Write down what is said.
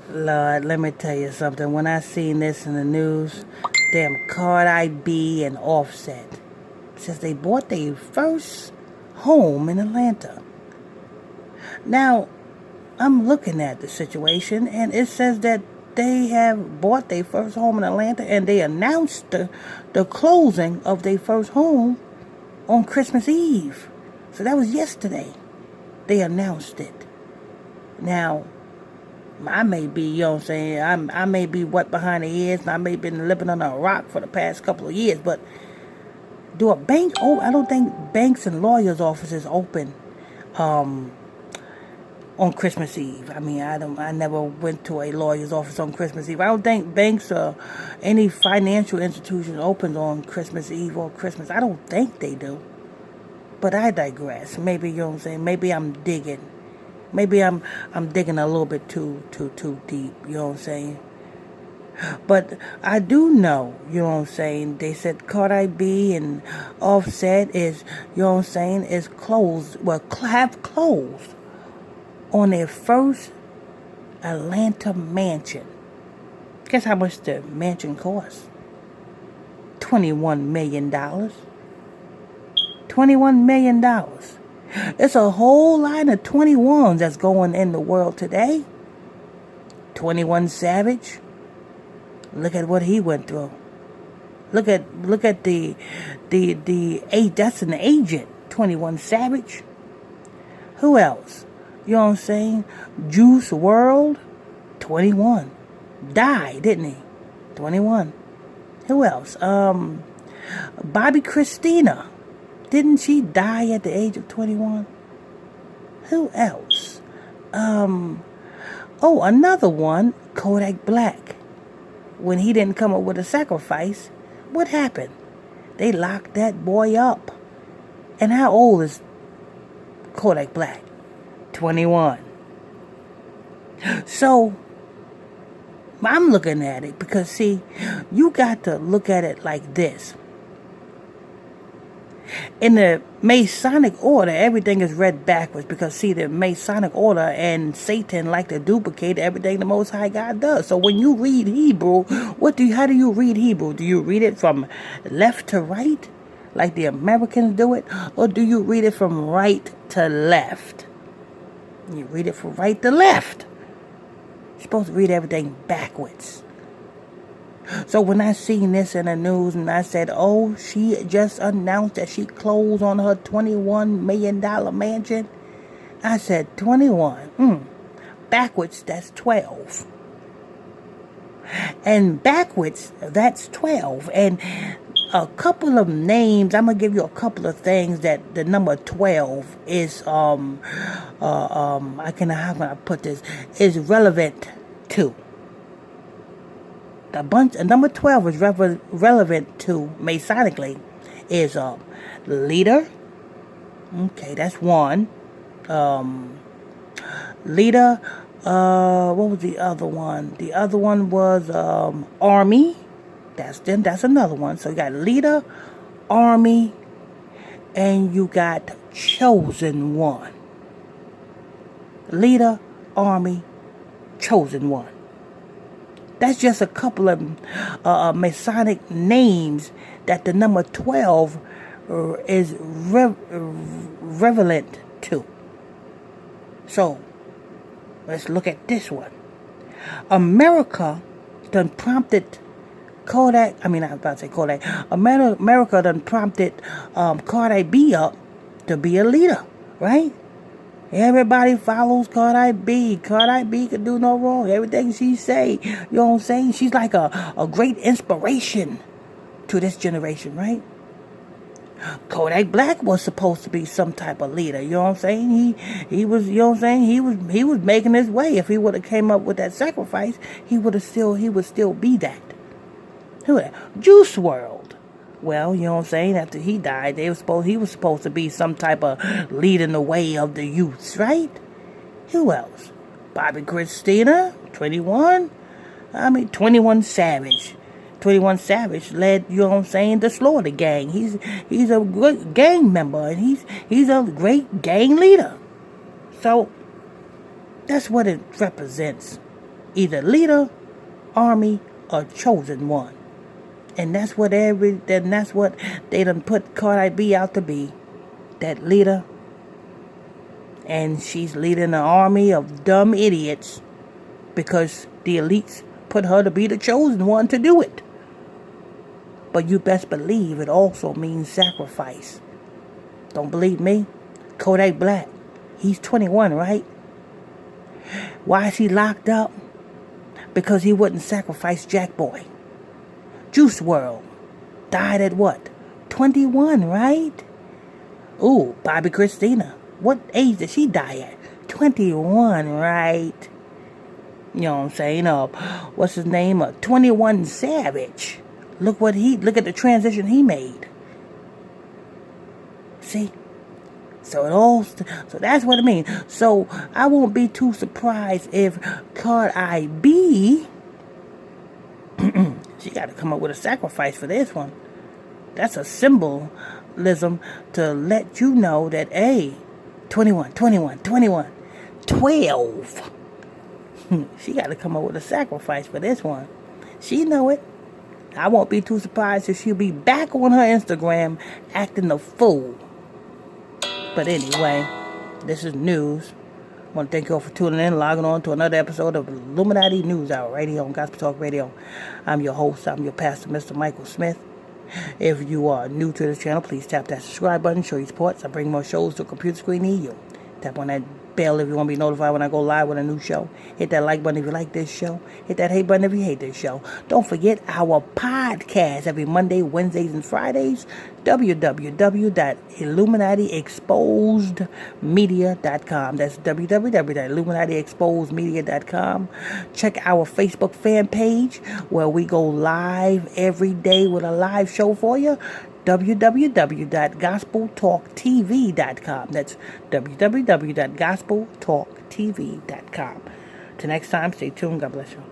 Lord, let me tell you something. When I seen this in the news, damn Cardi B and Offset says they bought their first home in Atlanta. Now, I'm looking at the situation, and it says that they have bought their first home in Atlanta, and they announced the closing of their first home on Christmas Eve. So that was yesterday. They announced it. Now, I may be, you know what I'm saying, I may be wet behind the ears, and I may have been living under a rock for the past couple of years, but do a bank, I don't think banks and lawyers' offices open on Christmas Eve. I mean, I never went to a lawyer's office on Christmas Eve. I don't think banks or any financial institution opens on Christmas Eve or Christmas. I don't think they do. But I digress. Maybe, you know what I'm saying, maybe I'm digging. Maybe I'm digging a little bit too deep, you know what I'm saying? But I do know, you know what I'm saying, they said Cardi B and Offset is, you know what I'm saying, is closed, have closed on their first Atlanta mansion. Guess how much the mansion cost? $21 million. $21 million. It's a whole line of 21s that's going in the world today. 21 Savage. Look at what he went through. Look at the that's an agent. 21 Savage. Who else? You know what I'm saying? Juice WRLD. 21. Died, didn't he? 21. Who else? Bobby Christina. Didn't she die at the age of 21? Who else? Another one, Kodak Black. When he didn't come up with a sacrifice, what happened? They locked that boy up. And how old is Kodak Black? 21. So, I'm looking at it because, see, you got to look at it like this. In the Masonic order, everything is read backwards because, see, the Masonic order and Satan like to duplicate everything the Most High God does. So when you read Hebrew, how do you read Hebrew? Do you read it from left to right, like the Americans do it, or do you read it from right to left? You read it from right to left. You're supposed to read everything backwards. So when I seen this in the news and I said, she just announced that she closed on her $21 million mansion, I said, 21. Backwards, that's 12. And backwards, that's 12. And a couple of names, I'm going to give you a couple of things that the number 12 is, how can I put this, is relevant to. Number 12 is relevant to Masonically is leader. Okay, that's one. Leader. What was the other one? The other one was army. That's another one. So you got leader, army, and you got chosen one. Leader, army, chosen one. That's just a couple of Masonic names that the number 12 is relevant to. So, let's look at this one. America done prompted Kodak, I was about to say Kodak. America done prompted Cardi B up to be a leader, right? Everybody follows Cardi B. Cardi B could do no wrong. Everything she say, you know what I'm saying? She's like a great inspiration to this generation, right? Kodak Black was supposed to be some type of leader. You know what I'm saying? He was, you know what I'm saying? He was making his way. If he would have came up with that sacrifice, he would still be that. Who that? Juice WRLD. Well, you know what I'm saying? After he died, he was supposed to be some type of leading the way of the youths, right? Who else? Bobby Christina, 21. 21 Savage. 21 Savage led, you know what I'm saying, the Slaughter Gang. He's a good gang member, and he's a great gang leader. So that's what it represents. Either leader, army, or chosen one. And that's what they done put Cardi B out to be. That leader. And she's leading an army of dumb idiots because the elites put her to be the chosen one to do it. But you best believe it also means sacrifice. Don't believe me? Kodak Black. He's 21, right? Why is he locked up? Because he wouldn't sacrifice Jack Boy. Juice WRLD died at what? 21, right? Ooh, Bobby Christina. What age did she die at? 21, right? You know what I'm saying? What's his name? 21 Savage. Look at the transition he made. See? So that's what it means. So I won't be too surprised if Cardi B she got to come up with a sacrifice for this one. That's a symbolism to let you know that, hey, 21, 12. She got to come up with a sacrifice for this one. She know it. I won't be too surprised if she'll be back on her Instagram acting a fool. But anyway, this is news. I want to thank you all for tuning in, logging on to another episode of Illuminati News Hour right here on Gospel Talk Radio. I'm your host. I'm your pastor, Mr. Michael Smith. If you are new to this channel, please tap that subscribe button, show your support. I bring more shows to a computer screen near you. Tap on that bell if you want to be notified when I go live with a new show. Hit that like button if you like this show. Hit that hate button if you hate this show. Don't forget our podcast every Monday, Wednesdays, and Fridays. www.illuminatiexposedmedia.com. That's www.illuminatiexposedmedia.com. Check our Facebook fan page where we go live every day with a live show for you. www.gospeltalktv.com. That's www.gospeltalktv.com. Till next time, stay tuned. God bless you.